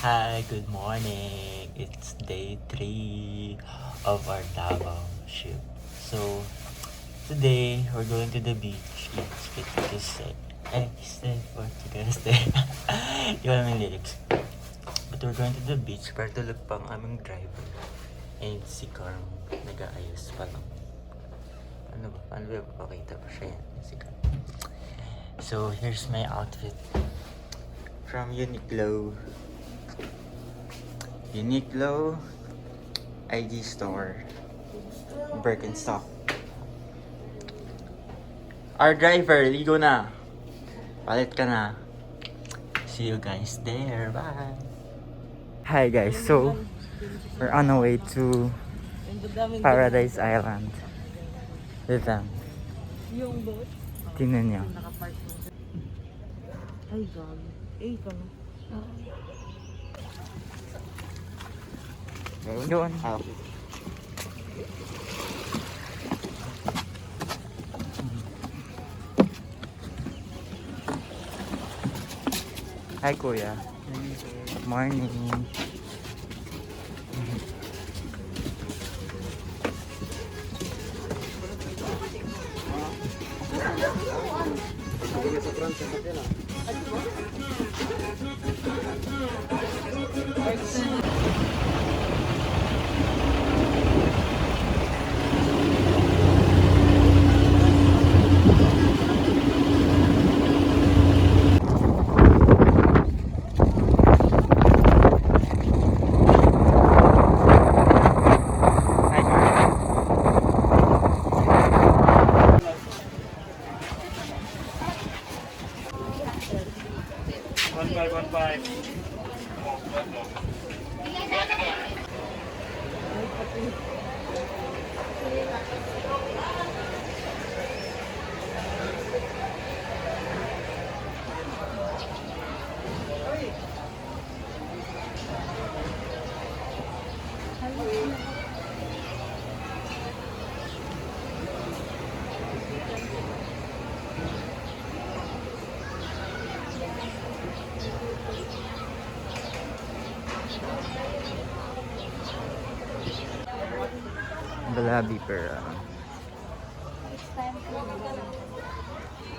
Hi, good morning. It's day 3 of our Davao trip. So, today we're going to the beach. It's fit to say. Stay for to stay. Yung aming lyrics. But we're going to the beach para tulog pang aming driver. And si Carm nag-aayos pa lang. Ano ba? Paano ba papakita pa siya yan? Si Carm. So, here's my outfit. From Uniqlo. Uniqlo IG store Birkenstock. Our driver, ligo na. Palit ka na. See you guys there. Bye. Hi guys, so we're on our way to Paradise Island with them. Yung boat? Tingnan niyo. Ay, God. Eh, ikaw na. Yun. Hi kuya. Morning. Balabi per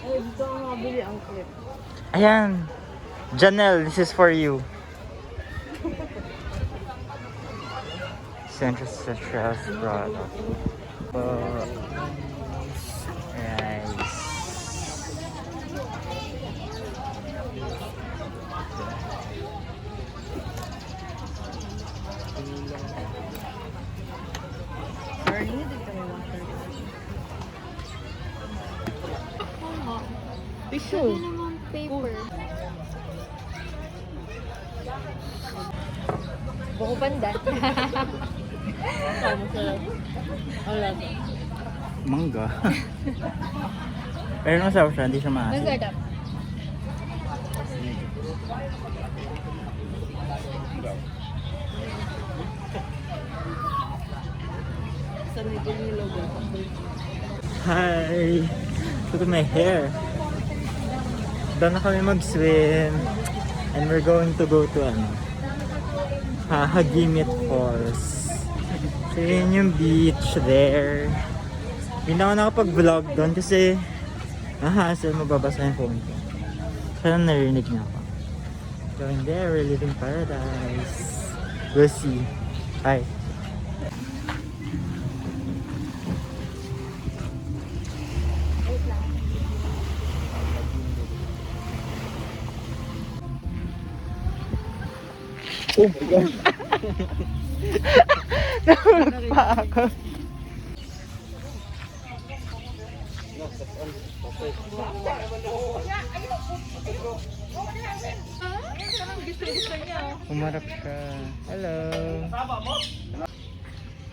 Ay, dito ang mabili ang clip. Ayan. Janelle, this is for you. Central product. Rice. Early, dito may water. Tissue. Naman paper. Buko panda. Ano sarap? Wala. Mangga. Pero masarap siya, hindi siya maasin. Masarap. Sa middle ni logo. Hi! Look at my hair. Doon na kami mag-swim. And we're going to go to Hagimit Falls. So yun yung beach there. Hindi na ako nakapag-vlog doon kasi hassle, mababasa yung phone ko. Kaya narinig niya ako. Going there, we're living paradise. We'll see. Hi. Oh my God! Nahulog pa ako. Umarap siya. Hello!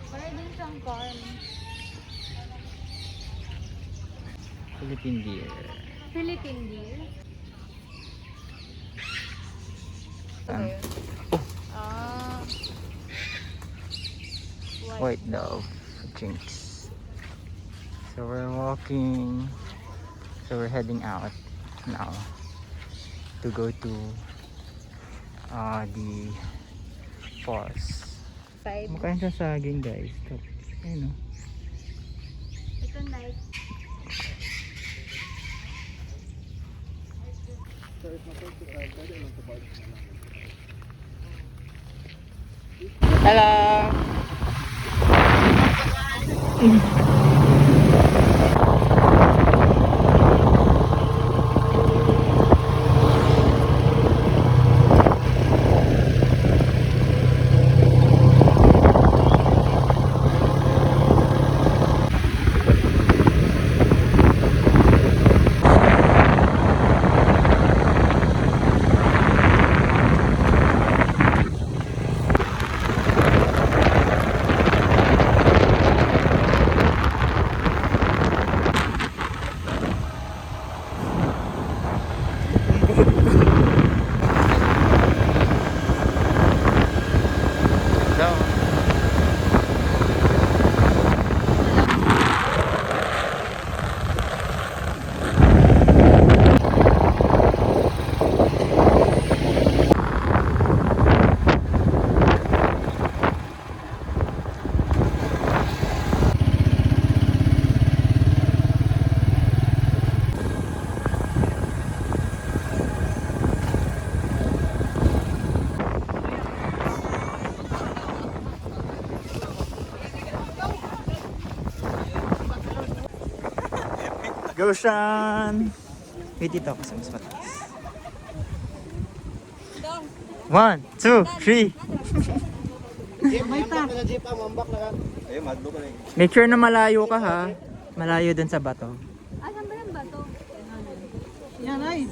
Para din siyang corn. Philippine deer. Philippine deer. Saan? Ah. White dove. Jinx. So we're walking. So we're heading out now to go to the falls. Side. Makain sa saging guys. Ito. Ayun o. Ito night. Hello! Go, Sean! Wait dito kasi mas mataas. 1, 2, 3. Make sure na malayo ka ha. Malayo dun sa bato. Asan ba yung bato? Yan ay.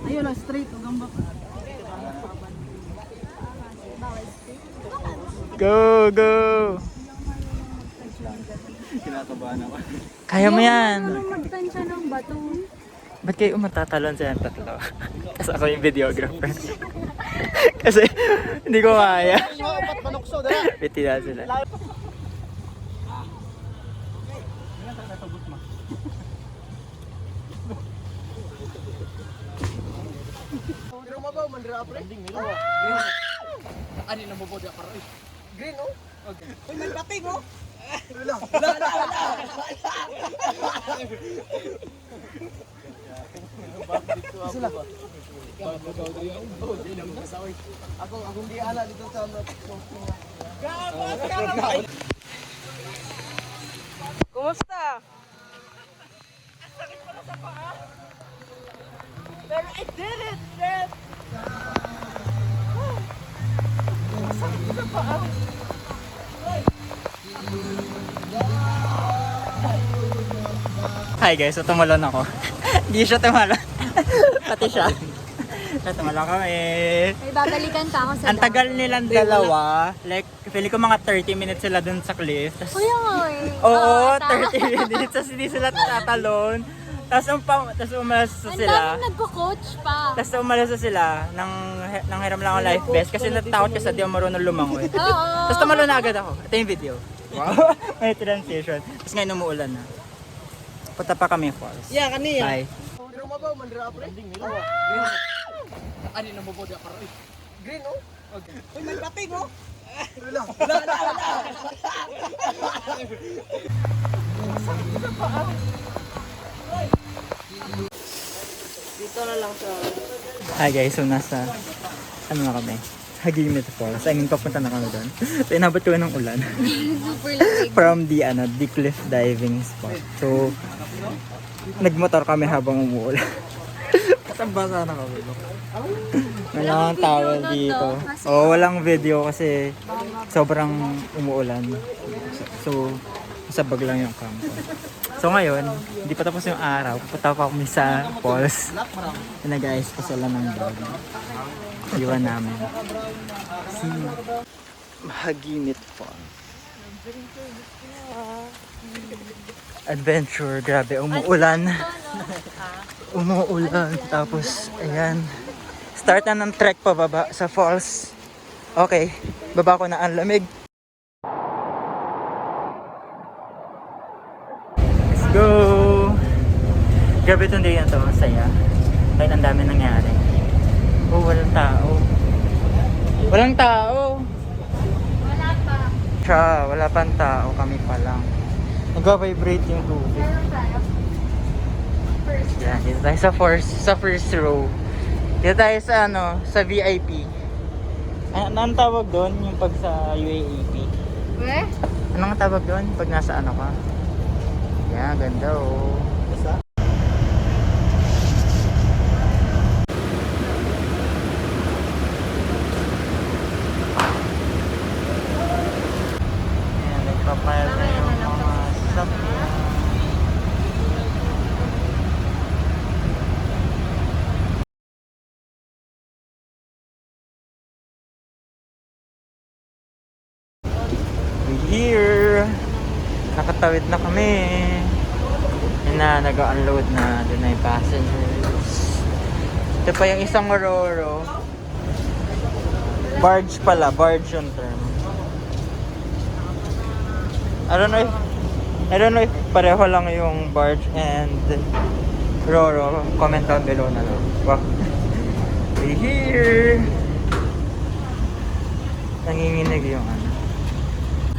Ayun lang, straight. Hanggang baka. Go, go! Kaya mo yan! Ano magtansya ng bato? Ba't kayo matatalon sa tatlo? Kasi ako yung videographer. Kasi hindi ko kaya. Piti na sila. Kumusta? Pero I did it, Red! Hi guys, so tumalon ako. Hindi siya tumalon. Pati siya. So tumalon kami. May babalikan pa ako sa Ang tagal nilang dalawa. Like, feeling ko mga 30 minutes sila dun sa cliff. Tas, Kuya nga eh. oo, tama. 30 minutes. Tapos hindi sila tatalon. Tapos umalas Ang sila. daming nagko-coach pa. Tapos umalas sila nang hiram lang ako life vest kasi natakot kasi di ako marunong lumangoy. Oo. Tapos tumalon na agad ako. Ito yung video. Wow, may transition. Tapos ngayon umuulan na. Punta pa kami falls. Yeah, kaniya. Bye. Uy, may pating oh! Dito na lang sa... Hi guys, so nasa ano na kami? Hagimit Falls. I mean, papunta na kami doon. So inabot ko ng ulan. Super lamig. From the cliff diving spot. So nagmotor kami habang umuulan. Basa na kami. Walang towel dito. Oh, walang video kasi sobrang umuulan. So, sabag lang yung campo. So ngayon, hindi pa tapos yung araw. Pupunta pa kami sa falls. Nag-ice pa sila ng dog. Iwan namin. Si Mahagimit Falls. Adventure, grabe, umuulan. Umuulan, tapos, ayan. Start na ng trek pababa sa falls. Okay, baba ko na ang lamig. Let's go! Grabe itong day na to, masaya. Kahit ang dami nangyari. Oh, walang tao. Walang tao! Wala pa. Siya, wala pang tao, kami pa lang. Nag-vibrate yung tubig. Meron tayo. First. Yan, dito tayo sa first row. Dito tayo sa sa VIP. Anong tawag doon? Yung pag sa UAAP? Weh? Anong tawag doon? Pag nasa ka? Yan, ganda oh. Ayan, nagpapile na yung mga sakyan. We're here! Nakatawid na kami. Yun na, nag-unload na. Doon na yung passengers. Ito pa yung isang Roro. Barge pala. Barge yung term. I don't know if pareho lang yung barge and Roro. Comment down below na lang. Wow. We're here! Nanginginig yung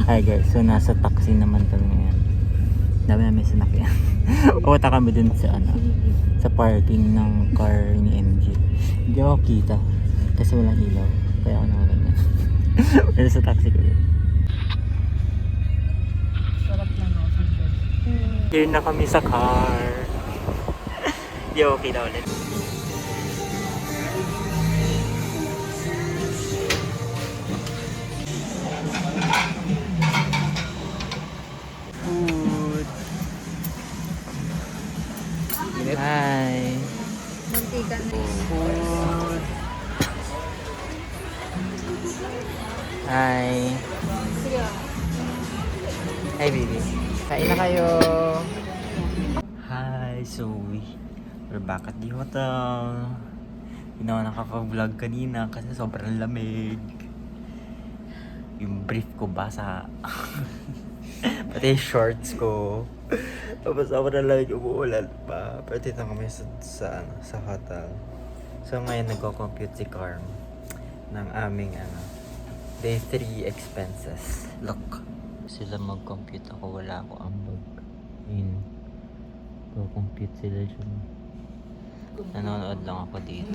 Hi guys, so nasa taxi naman kami ngayon. Dami namin sinakyan. Pupunta kami dun sa sa parking ng car ni MG. Hindi ako kita kasi walang ilaw. Kaya ako nakaganyan. Pero sa taxi ko yun. Sarap lang ako sa bed. Here na kami sa car. Hindi ako kita ulit. Food. Hi. Muntikan na yun. Food. Hi. Hi baby. Kain na kayo. Hi, so we're back at the hotel. Hindi na ako nakapag-vlog kanina kasi sobrang lamig. Yung brief ko basa. Pati yung shorts ko. Tapos sobrang lamig, umuulan pa. Pero dito kami sa hotel. So ngayon nagko-compute si Carm ng aming day 3 expenses. Look. Sila mag-compute ako, wala ako ambag. Ayun. Go-compute sila dyan. Nanonood lang ako dito.